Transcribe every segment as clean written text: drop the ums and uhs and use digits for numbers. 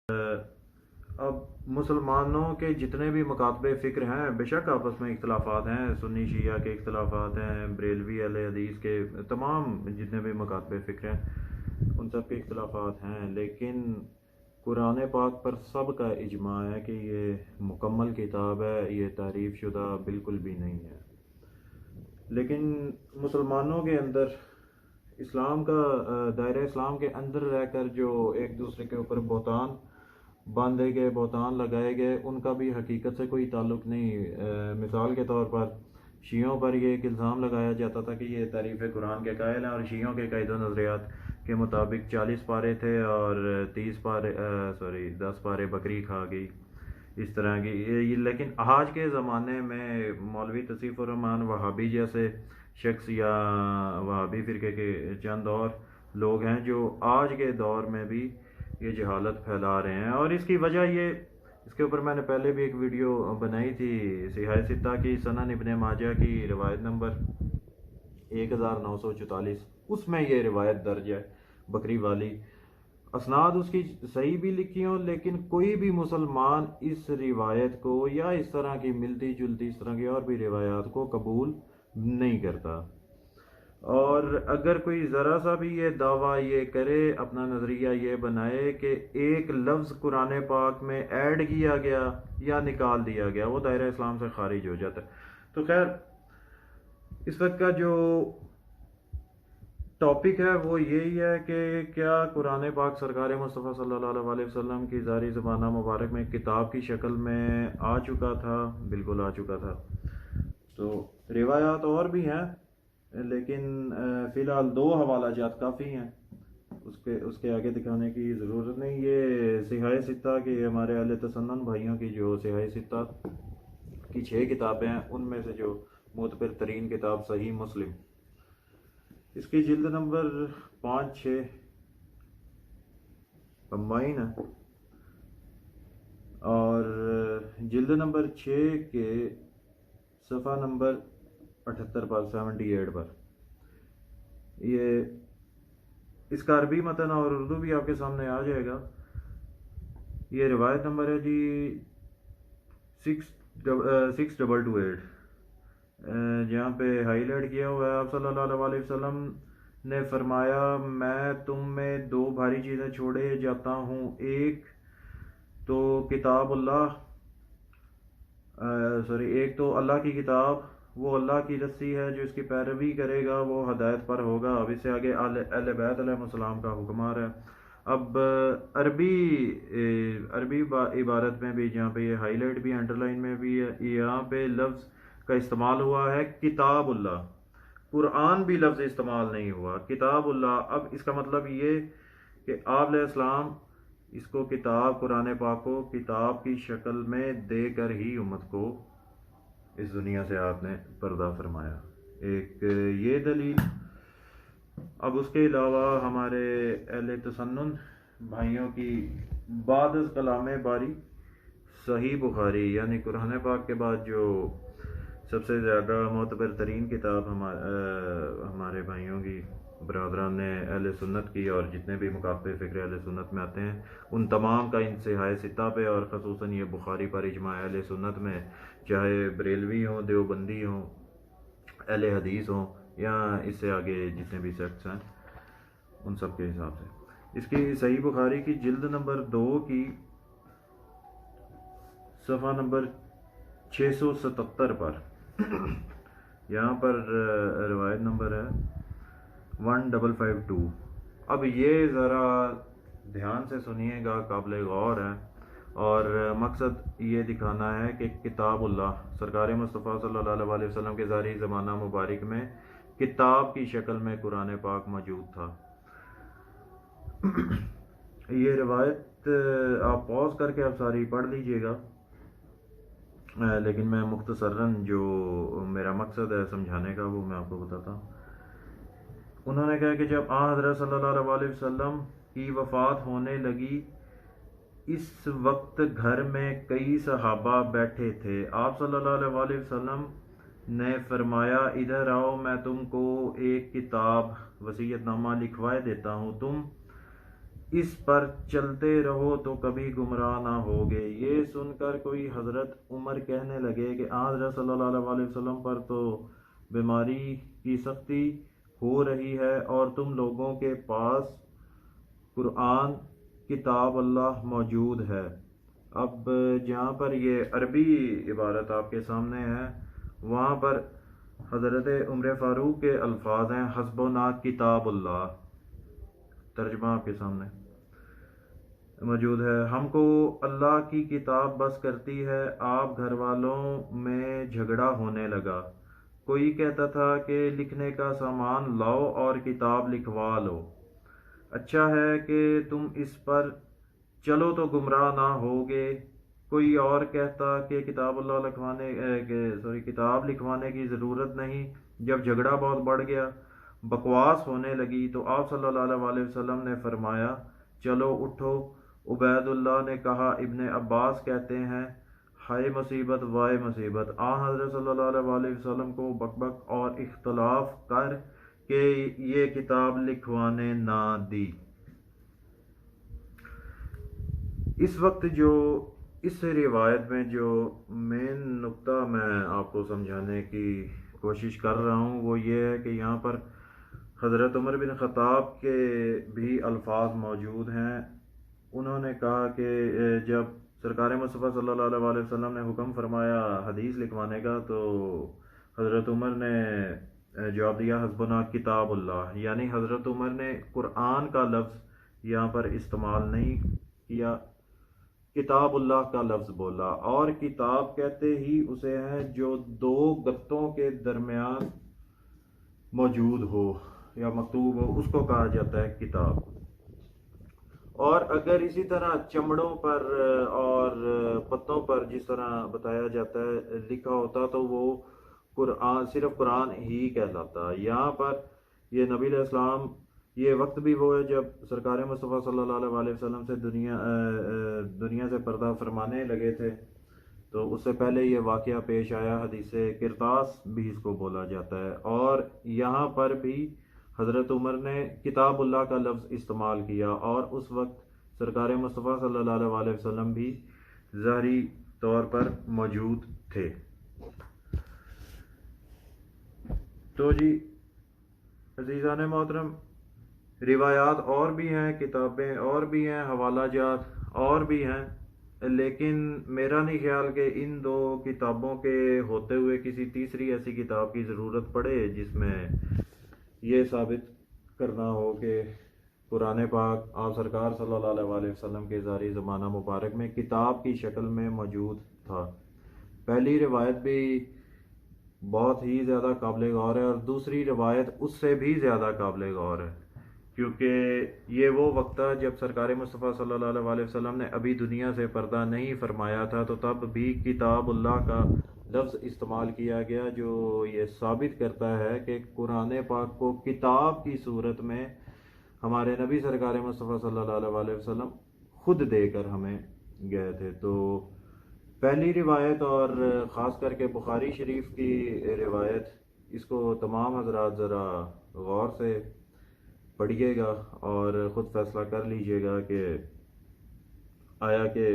اب مسلمانوں کے جتنے بھی مکاتب فکر ہیں، بے شک آپس میں اختلافات ہیں، سنی شیعہ کے اختلافات ہیں، بریلوی اہل حدیث کے تمام جتنے بھی مکاتب فکر ہیں ان سب کے اختلافات ہیں، لیکن قرآن پاک پر سب کا اجماع ہے کہ یہ مکمل کتاب ہے، یہ تعریف شدہ بالکل بھی نہیں ہے۔ لیکن مسلمانوں کے اندر اسلام کا دائرہ اسلام کے اندر رہ کر جو ایک دوسرے کے اوپر بہتان باندھے گئے، بہتان لگائے گئے، ان کا بھی حقیقت سے کوئی تعلق نہیں۔ مثال کے طور پر شیعوں پر یہ ایک الزام لگایا جاتا تھا کہ یہ تعریف قرآن کے قائل ہیں، اور شیعوں کے عقائد و نظریات کے مطابق 40 پارے تھے اور 10 پارے بکری کھا گئی، اس طرح کی لیکن آج کے زمانے میں مولوی تصیف الرحمان وہابی جیسے شخص یا وہابی فرقے کے چند اور لوگ ہیں جو آج کے دور میں بھی یہ جہالت پھیلا رہے ہیں، اور اس کی وجہ اس کے اوپر میں نے پہلے بھی ایک ویڈیو بنائی تھی، صحیح ستہ کی سنن ابن ماجہ کی روایت نمبر 1944، اس میں یہ روایت درج ہے بکری والی۔ اسناد اس کی صحیح بھی لکھی ہوں، لیکن کوئی بھی مسلمان اس روایت کو یا اس طرح کی ملتی جلتی اس طرح کی اور بھی روایات کو قبول نہیں کرتا، اور اگر کوئی ذرا سا بھی یہ دعویٰ یہ کرے، اپنا نظریہ یہ بنائے کہ ایک لفظ قرآن پاک میں ایڈ کیا گیا یا نکال دیا گیا، وہ دائرہ اسلام سے خارج ہو جاتا ہے۔ تو خیر، اس وقت کا جو ٹاپک ہے وہ یہی ہے کہ کیا قرآن پاک سرکار مصطفیٰ صلی اللہ علیہ وسلم کی ظاہری زبانہ مبارک میں کتاب کی شکل میں آ چکا تھا؟ بالکل آ چکا تھا۔ تو روایات اور بھی ہیں، لیکن فی الحال 2 حوالہ جات کافی ہیں، اس کے آگے دکھانے کی ضرورت نہیں۔ یہ صحیح ستہ کی ہمارے اہل تسنن بھائیوں کی جو صحیح ستہ کی 6 کتابیں ہیں، ان میں سے جو معتبر ترین کتاب صحیح مسلم، اس کی جلد نمبر 5-6 کمبائن ہے، اور جلد نمبر 6 کے صفحہ نمبر 78 پر 78 پر یہ اس کا عربی متن اور اردو بھی آپ کے سامنے آ جائے گا۔ یہ روایت نمبر ہے جی 6228، جہاں پہ ہائی لائٹ کیا ہوا ہے، آپ صلی اللہ علیہ وسلم نے فرمایا، میں تم میں 2 بھاری چیزیں چھوڑے جاتا ہوں، ایک تو اللہ کی کتاب، وہ اللہ کی رسی ہے، جو اس کی پیروی کرے گا وہ ہدایت پر ہوگا۔ اب اس سے آگے اہل بیت علیہ السلام کا حکم آ رہا ہے۔ اب عربی عبارت میں بھی، جہاں پہ یہ ہائی لائٹ بھی انڈر لائن میں بھی ہے، یہاں پہ لفظ کا استعمال ہوا ہے کتاب اللہ، قرآن بھی لفظ استعمال نہیں ہوا، کتاب اللہ۔ اب اس کا مطلب یہ کہ آپ علیہ السلام اس کو کتاب، قرآن پاک کو کتاب کی شکل میں دے کر ہی امت کو اس دنیا سے آپ نے پردہ فرمایا، ایک یہ دلیل۔ اب اس کے علاوہ ہمارے اہل تسنن بھائیوں کی بعد از کلام باری صحیح بخاری، یعنی قرآن پاک کے بعد جو سب سے زیادہ معتبر ترین کتاب ہمارے بھائیوں کی، برادران اہل سنت کی، اور جتنے بھی مکاتب فکر اہل سنت میں آتے ہیں ان تمام کا انتہائی ستہ پہ، اور خصوصاً یہ بخاری پر اجماع اہل سنت میں، چاہے بریلوی ہوں، دیوبندی ہوں، اہل حدیث ہوں، یا اس سے آگے جتنے بھی سیکٹس ہیں ان سب کے حساب سے۔ اس کی صحیح بخاری کی جلد نمبر 2 کی صفحہ نمبر 677 پر یہاں پر روایت نمبر ہے 1552۔ اب یہ ذرا دھیان سے سنیے گا، قابل غور ہے، اور مقصد یہ دکھانا ہے کہ کتاب اللہ، سرکار مصطفیٰ صلی اللہ علیہ وسلم کے ظاہری زمانہ مبارک میں کتاب کی شکل میں قرآن پاک موجود تھا۔ یہ روایت آپ پاز کر کے آپ ساری پڑھ لیجئے گا، لیکن میں مختصراً جو میرا مقصد ہے سمجھانے کا وہ میں آپ کو بتاتا ہوں۔ انہوں نے کہا کہ جب حضرت صلی اللہ علیہ وسلم کی وفات ہونے لگی، اس وقت گھر میں کئی صحابہ بیٹھے تھے، آپ صلی اللہ علیہ وسلم نے فرمایا، ادھر آؤ، میں تم کو ایک کتاب وصیت نامہ لکھوائے دیتا ہوں، تم اس پر چلتے رہو تو کبھی گمراہ نہ ہوگے۔ یہ سن کر کوئی حضرت عمر کہنے لگے کہ حضرت صلی اللہ علیہ وسلم پر تو بیماری کی سختی ہو رہی ہے اور تم لوگوں کے پاس قرآن کتاب اللہ موجود ہے۔ اب جہاں پر یہ عربی عبارت آپ کے سامنے ہے، وہاں پر حضرت عمر فاروق کے الفاظ ہیں حسبنا کتاب اللہ، ترجمہ آپ کے سامنے موجود ہے۔ ہم کو اللہ کی کتاب بس کرتی ہے۔ آپ گھر والوں میں جھگڑا ہونے لگا، کوئی کہتا تھا کہ لکھنے کا سامان لاؤ اور کتاب لکھوا لو، اچھا ہے کہ تم اس پر چلو تو گمراہ نہ ہوگے۔ کوئی اور کہتا کہ کتاب لکھوانے کی ضرورت نہیں۔ جب جھگڑا بہت بڑھ گیا، بکواس ہونے لگی، تو آپ صلی اللہ علیہ وسلم نے فرمایا چلو اٹھو۔ عبید اللہ نے کہا ابن عباس کہتے ہیں ہائے مصیبت وائے مصیبت، حضرت صلی اللہ علیہ وسلم کو بک بک اور اختلاف کر کے یہ کتاب لکھوانے نہ دی۔ اس وقت جو اس روایت میں جو مین نقطہ میں آپ کو سمجھانے کی کوشش کر رہا ہوں وہ یہ ہے کہ یہاں پر حضرت عمر بن خطاب کے بھی الفاظ موجود ہیں۔ انہوں نے کہا کہ جب سرکار مصطفیٰ صلی اللہ علیہ وسلم نے حکم فرمایا حدیث لکھوانے کا، تو حضرت عمر نے جواب دیا حسبنا کتاب اللہ، یعنی حضرت عمر نے قرآن کا لفظ یہاں پر استعمال نہیں کیا، کتاب اللہ کا لفظ بولا۔ اور کتاب کہتے ہی اسے ہیں جو دو گتوں کے درمیان موجود ہو یا مکتوب ہو، اس کو کہا جاتا ہے کتاب۔ اور اگر اسی طرح چمڑوں پر اور پتوں پر جس طرح بتایا جاتا ہے لکھا ہوتا تو وہ قرآن صرف قرآن ہی کہلاتا۔ یہاں پر یہ نبی علیہ السلام یہ وقت بھی وہ ہے جب سرکار مصطفیٰ صلی اللہ علیہ وسلم سے دنیا سے پردہ فرمانے لگے تھے، تو اس سے پہلے یہ واقعہ پیش آیا، حدیث کرتاس بھی اس کو بولا جاتا ہے۔ اور یہاں پر بھی حضرت عمر نے کتاب اللہ کا لفظ استعمال کیا، اور اس وقت سرکار مصطفیٰ صلی اللہ علیہ وسلم بھی ظاہری طور پر موجود تھے۔ تو جی عزیزان محترم، روایات اور بھی ہیں، کتابیں اور بھی ہیں، حوالہ جات اور بھی ہیں، لیکن میرا نہیں خیال کہ ان دو کتابوں کے ہوتے ہوئے کسی تیسری ایسی کتاب کی ضرورت پڑے جس میں یہ ثابت کرنا ہو کہ قرآن پاک آپ سرکار صلی اللہ علیہ وسلم کے ظاہری زمانہ مبارک میں کتاب کی شکل میں موجود تھا۔ پہلی روایت بھی بہت ہی زیادہ قابل غور ہے، اور دوسری روایت اس سے بھی زیادہ قابل غور ہے، کیونکہ یہ وہ وقت تھا جب سرکار مصطفیٰ صلی اللہ علیہ وسلم نے ابھی دنیا سے پردہ نہیں فرمایا تھا، تو تب بھی کتاب اللہ کا لفظ استعمال کیا گیا، جو یہ ثابت کرتا ہے کہ قرآن پاک کو کتاب کی صورت میں ہمارے نبی سرکار مصطفیٰ صلی اللہ علیہ وسلم خود دے کر ہمیں گئے تھے۔ تو پہلی روایت اور خاص کر کے بخاری شریف کی روایت، اس کو تمام حضرات ذرا غور سے پڑھیے گا اور خود فیصلہ کر لیجئے گا کہ آیا کہ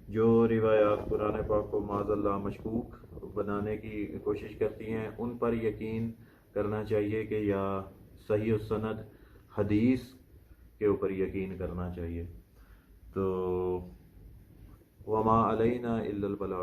جو روایات قرآن پاک کو معاذ اللہ مشکوک بنانے کی کوشش کرتی ہیں ان پر یقین کرنا چاہیے کہ یا صحیح السند حدیث کے اوپر یقین کرنا چاہیے۔ تو وما علینا الا البلاغ۔